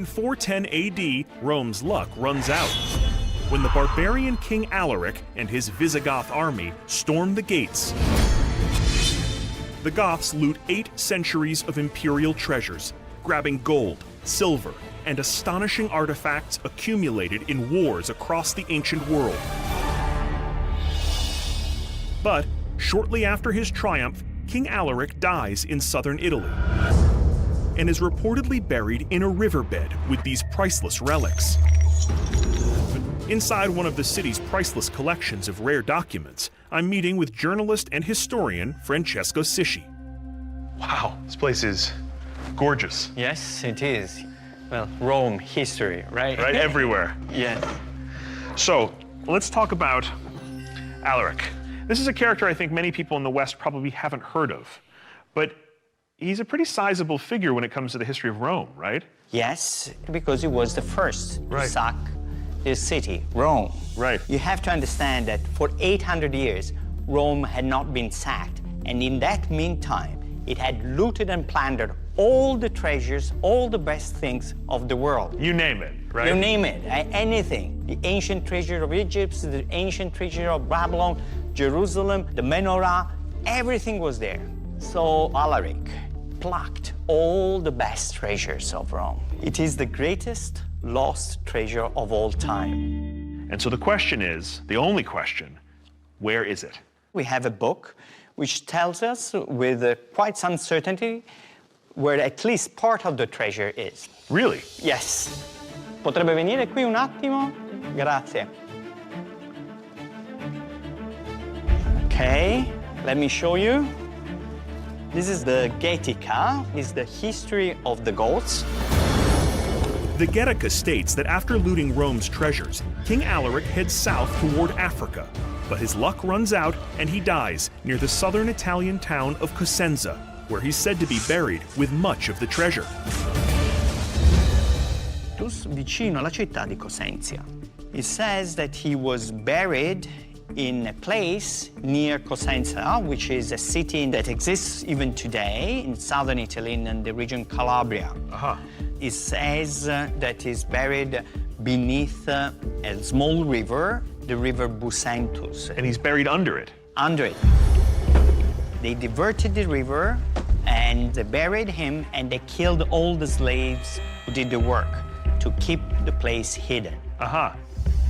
In 410 AD, Rome's luck runs out when the barbarian King Alaric and his Visigoth army storm the gates. The Goths loot 8 centuries of imperial treasures, grabbing gold, silver, and astonishing artifacts accumulated in wars across the ancient world. But shortly after his triumph, King Alaric dies in southern Italy and is reportedly buried in a riverbed with these priceless relics. Inside one of the city's priceless collections of rare documents, I'm meeting with journalist and historian Francesco Sisci. Wow, this place is gorgeous. Yes, it is. Well, Rome history, right? Right, everywhere. Yes. So, let's talk about Alaric. This is a character I think many people in the West probably haven't heard of, but he's a pretty sizable figure when it comes to the history of Rome, right? Yes, because he was the first Right. to sack his city, Rome. Right. You have to understand that for 800 years, Rome had not been sacked. And in that meantime, it had looted and plundered all the treasures, all the best things of the world. You name it, right? You name it, anything. The ancient treasure of Egypt, the ancient treasure of Babylon, Jerusalem, the menorah, everything was there. So Alaric plucked all the best treasures of Rome. It is the greatest lost treasure of all time. And so the question is, the only question, where is it? We have a book which tells us with quite some certainty where at least part of the treasure is. Really? Yes. Potrebbe venire qui un attimo? Grazie. Okay, let me show you. This is the Getica, is the history of the Goths. The Getica states that after looting Rome's treasures, King Alaric heads south toward Africa, but his luck runs out and he dies near the southern Italian town of Cosenza, where he's said to be buried with much of the treasure. Vicino alla città di Cosenza. It says that he was buried in a place near Cosenza, which is a city that exists even today in southern Italy in the region Calabria. It says that he's buried beneath a small river, the river Busentus. And he's buried under it. Under it. They diverted the river and they buried him and they killed all the slaves who did the work to keep the place hidden.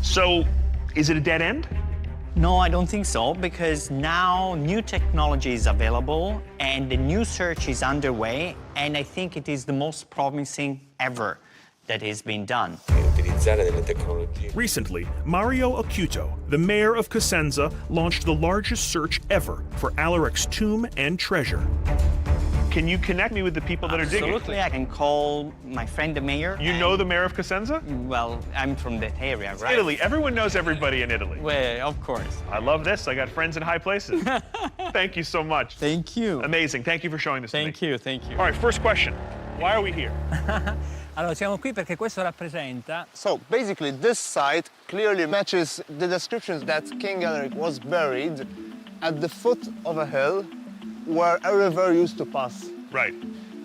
So, is it a dead end? No, I don't think so, because now new technology is available and the new search is underway, and I think it is the most promising ever that has been done. Recently, Mario Acuto, the mayor of Cosenza, launched the largest search ever for Alaric's tomb and treasure. Can you connect me with the people that are digging? Absolutely, I can call my friend the mayor. You know the mayor of Cosenza? Well, I'm from that area, right? Italy. Everyone knows everybody in Italy. Well, of course. I love this. I got friends in high places. Thank you so much. Thank you. Amazing. Thank you for showing this to me. Thank you, thank you. All right, first question. Why are we here? Allora, siamo qui perché questo rappresenta. So basically, this site clearly matches the descriptions that King Alaric was buried at the foot of a hill where a river used to pass. Right.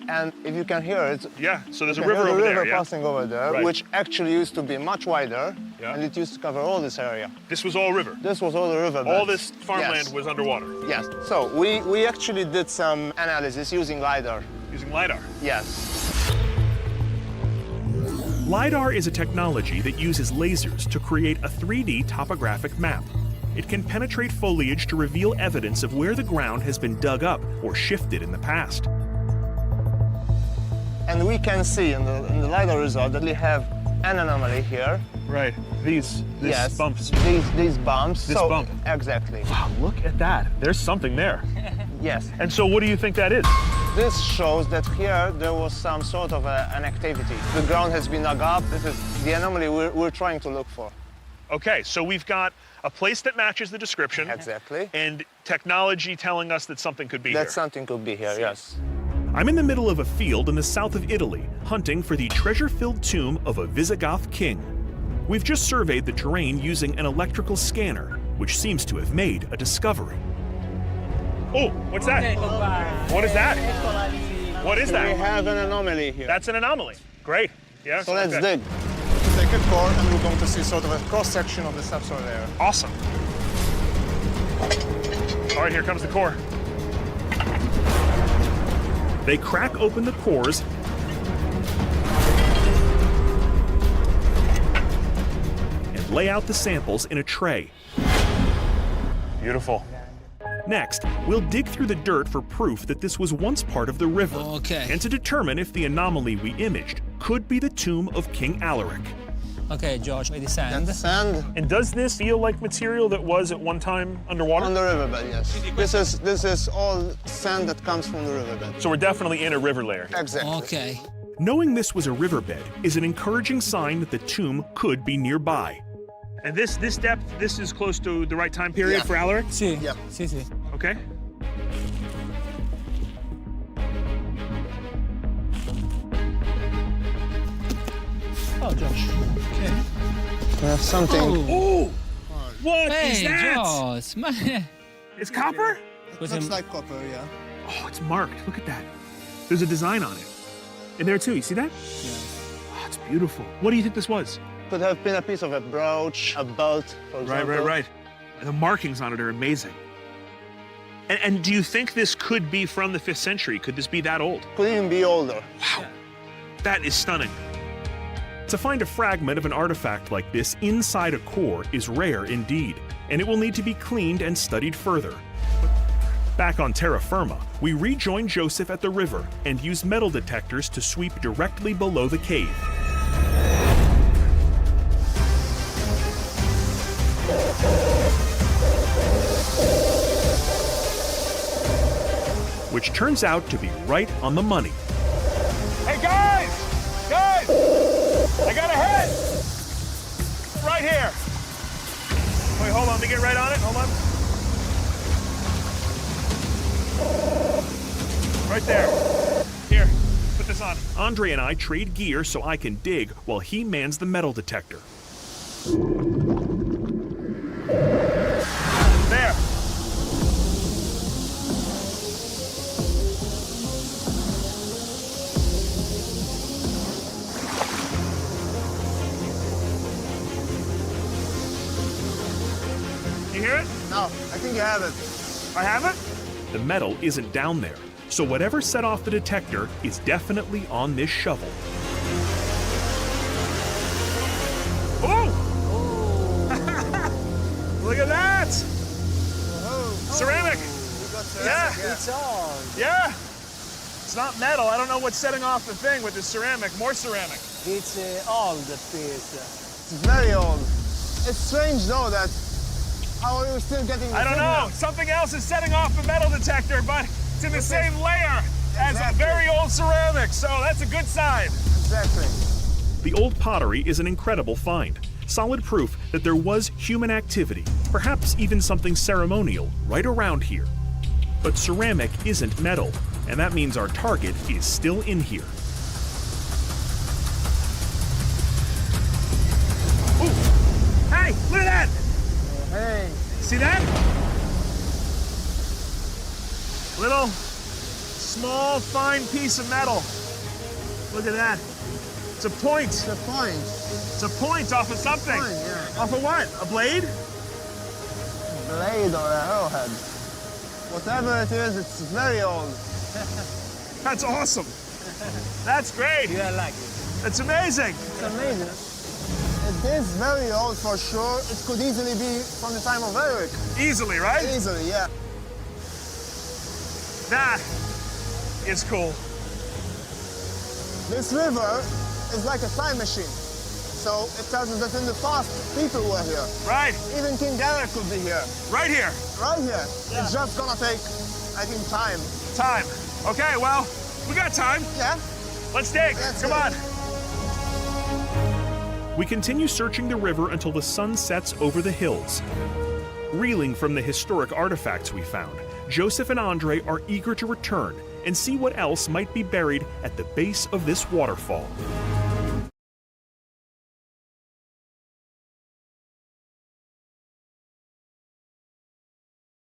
And if you can hear it, Yeah, so there's a you can river hear over the there, river yeah? passing over there, Right. which actually used to be much wider, Yeah. and it used to cover all this area. This was all river. This was all the river. All this farmland Yes. was underwater. Yes. So we actually did some analysis using LiDAR. Using LiDAR. Yes. LiDAR is a technology that uses lasers to create a 3D topographic map. It can penetrate foliage to reveal evidence of where the ground has been dug up or shifted in the past. And we can see in the LiDAR result that we have an anomaly here. Right. These Yes. bumps. These bumps. This so, bump. Exactly. Wow, look at that. There's something there. Yes. And so what do you think that is? This shows that here there was some sort of an activity. The ground has been dug up. This is the anomaly we're trying to look for. Okay, so we've got a place that matches the description. Exactly. And technology telling us that something could be That here. something could be here, yes. I'm in the middle of a field in the south of Italy, hunting for the treasure-filled tomb of a Visigoth king. We've just surveyed the terrain using an electrical scanner, which seems to have made a discovery. Oh, what's that? Ecco qua. What is that? Eccola lì. What is We that? have an anomaly here. That's an anomaly. Great. Yeah. So let's okay. dig. Take a core and we're going to see sort of a cross-section of the subsoil layer. Awesome. All right, here comes the core. They crack open the cores and lay out the samples in a tray. Beautiful. Next, we'll dig through the dirt for proof that this was once part of the river, Okay. and to determine if the anomaly we imaged could be the tomb of King Alaric. Ok, Josh, vedi sand? That's sand And does this feel like material that was at one time underwater? on the riverbed, yes. This is all sand that comes from the riverbed. So we're definitely in a river layer here. Exactly. Ok. Knowing this was a riverbed is an encouraging sign that the tomb could be nearby. And this depth, this is close to the right time period Yeah. for Alaric? Sì, Yeah. sì, sì. Okay. Oh, Josh. Ok. We have something. Oh! What is Hey, that? Josh, ma... It's copper? Cos'è? Looks like copper, yeah. Oh, it's marked. Look at that. There's a design on it. And there too, you see that? Yeah. Oh, it's beautiful. What do you think this was? Could have been a piece of a brooch, a belt, for example. Right. And the markings on it are amazing. And do you think this could be from the 5th century? Could this be that old? Could even be older. Wow. That is stunning. To find a fragment of an artifact like this inside a core is rare indeed, and it will need to be cleaned and studied further. Back on terra firma, we rejoin Joseph at the river and use metal detectors to sweep directly below the cave. Which turns out to be right on the money. Hey, guys! Guys! I got a head! Right here. Wait, hold on. Let me get right on it. Hold on. Right there. Here, put this on. Andre and I trade gear so I can dig while he mans the metal detector. There. You hear it? No, I think you have it. I have it? The metal isn't down there, so whatever set off the detector is definitely on this shovel. Oh! Look at that! Ceramic! Yeah. It's all. Yeah. It's not metal. I don't know what's setting off the thing with the ceramic. More ceramic. It's old piece. It's very old. It's strange though that how are you still getting the I don't know. signal? Something else is setting off the metal detector, but it's in the same layer as a Exactly. very old ceramic, so that's a good sign. Exactly. The old pottery is an incredible find. Solid proof that there was human activity, perhaps even something ceremonial, right around here. But ceramic isn't metal, and that means our target is still in here. Ooh. Hey, look at that! Hey, See that? Little, small, fine piece of metal. Look at that. It's a point. the point. It's a point off of something. Point, yeah. Off of what? A blade? Blade or a arrowhead. Whatever it is, it's very old. That's awesome. That's great. You are lucky. That's amazing. It's amazing. It is very old for sure. It could easily be from the time of Eric. Easily, right? Easily, yeah. That is cool. This river is like a time machine. So it tells us that in the past, people were here. Right, Even King Alaric could be here. right here. Right here. It's just gonna take, I think, time. Time. Okay, well, we got time. Yeah? Let's dig. Let's Come dig. on. We continue searching the river until the sun sets over the hills. Reeling from the historic artifacts we found, Joseph and Andre are eager to return and see what else might be buried at the base of this waterfall.